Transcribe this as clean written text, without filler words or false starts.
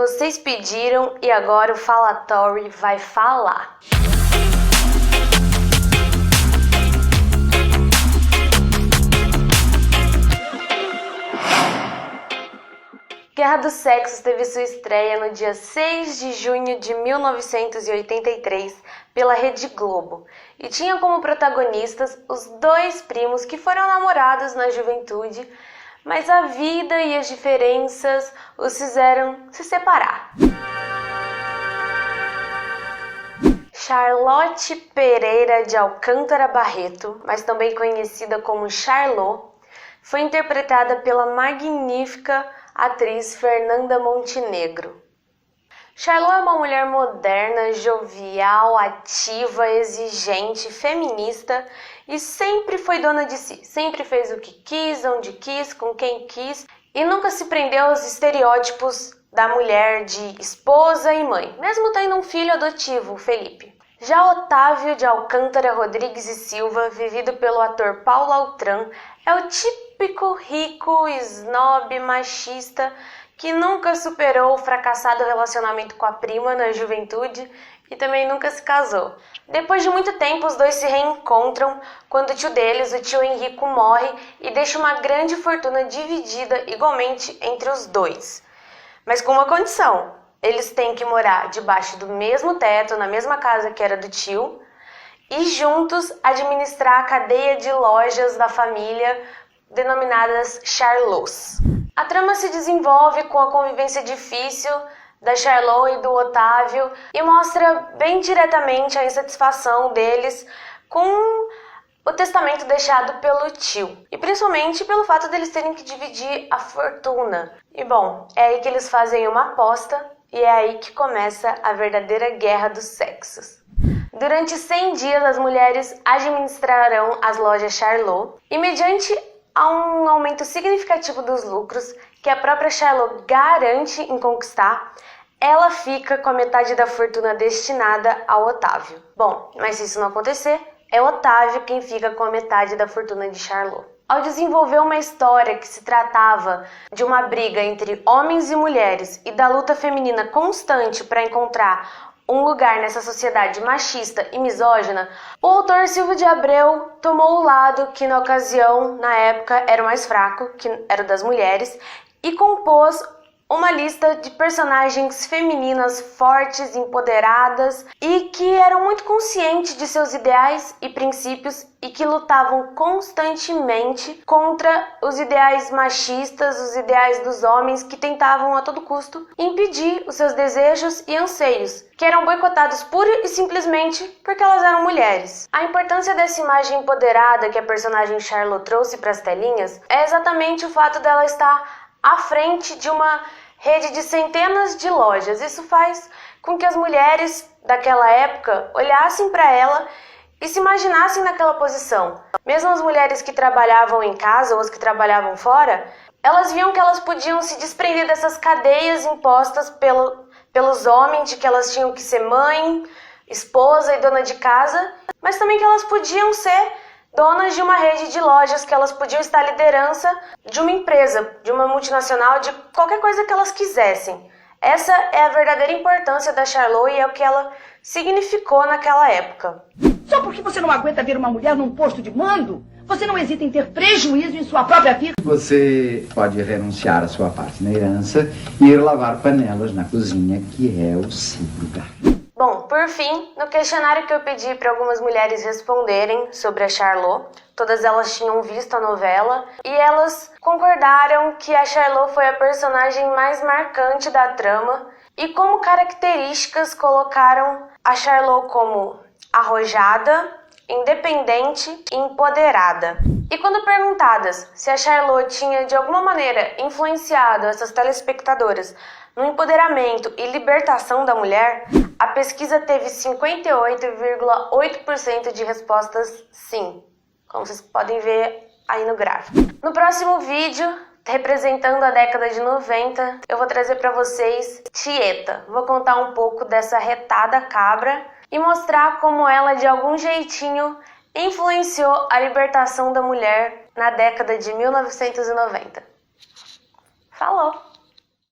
Vocês pediram e agora o falatório vai falar. Guerra dos Sexos teve sua estreia no dia 6 de junho de 1983 pela Rede Globo e tinha como protagonistas os dois primos que foram namorados na juventude, mas a vida e as diferenças os fizeram se separar. Charlotte Pereira de Alcântara Barreto, mas também conhecida como Charlot, foi interpretada pela magnífica atriz Fernanda Montenegro. Charlot é uma mulher moderna, jovial, ativa, exigente, feminista e sempre foi dona de si. Sempre fez o que quis, onde quis, com quem quis e nunca se prendeu aos estereótipos da mulher de esposa e mãe, mesmo tendo um filho adotivo, o Felipe. Já Otávio de Alcântara Rodrigues e Silva, vivido pelo ator Paulo Altran, é o típico rico, snob, machista que nunca superou o fracassado relacionamento com a prima na juventude e também nunca se casou. Depois de muito tempo, os dois se reencontram quando o tio deles, o tio Henrico, morre e deixa uma grande fortuna dividida igualmente entre os dois. Mas com uma condição: eles têm que morar debaixo do mesmo teto, na mesma casa que era do tio, e juntos administrar a cadeia de lojas da família, denominadas Charlots. A trama se desenvolve com a convivência difícil da Charlot e do Otávio e mostra bem diretamente a insatisfação deles com o testamento deixado pelo tio, e principalmente pelo fato deles terem que dividir a fortuna. E bom, é aí que eles fazem uma aposta e é aí que começa a verdadeira guerra dos sexos. Durante 100 dias, as mulheres administrarão as lojas Charlot e, mediante a um aumento significativo dos lucros que a própria Charlot garante em conquistar, ela fica com a metade da fortuna destinada ao Otávio. Bom, mas se isso não acontecer, é Otávio quem fica com a metade da fortuna de Charlot. Ao desenvolver uma história que se tratava de uma briga entre homens e mulheres e da luta feminina constante para encontrar um lugar nessa sociedade machista e misógina, o autor Silvio de Abreu tomou o lado que na ocasião, na época, era o mais fraco, que era o das mulheres, e compôs uma lista de personagens femininas fortes, empoderadas e que eram muito conscientes de seus ideais e princípios e que lutavam constantemente contra os ideais machistas, os ideais dos homens que tentavam a todo custo impedir os seus desejos e anseios, que eram boicotados pura e simplesmente porque elas eram mulheres. A importância dessa imagem empoderada que a personagem Charlot trouxe para as telinhas é exatamente o fato dela estar à frente de uma rede de centenas de lojas. Isso faz com que as mulheres daquela época olhassem para ela e se imaginassem naquela posição. Mesmo as mulheres que trabalhavam em casa ou as que trabalhavam fora, elas viam que elas podiam se desprender dessas cadeias impostas pelos homens, de que elas tinham que ser mãe, esposa e dona de casa, mas também que elas podiam ser donas de uma rede de lojas, que elas podiam estar à liderança de uma empresa, de uma multinacional, de qualquer coisa que elas quisessem. Essa é a verdadeira importância da Charlot e é o que ela significou naquela época. Só porque você não aguenta ver uma mulher num posto de mando, você não hesita em ter prejuízo em sua própria vida? Você pode renunciar à sua parte na herança e ir lavar panelas na cozinha, que é o seu lugar. Bom, por fim, no questionário que eu pedi para algumas mulheres responderem sobre a Charlot, todas elas tinham visto a novela e elas concordaram que a Charlot foi a personagem mais marcante da trama e como características colocaram a Charlot como arrojada, independente e empoderada. E quando perguntadas se a Charlot tinha de alguma maneira influenciado essas telespectadoras no empoderamento e libertação da mulher, a pesquisa teve 58,8% de respostas sim, como vocês podem ver aí no gráfico. No próximo vídeo, representando a década de 90, eu vou trazer para vocês Tieta. Vou contar um pouco dessa retada cabra e mostrar como ela, de algum jeitinho, influenciou a libertação da mulher na década de 1990. Falou!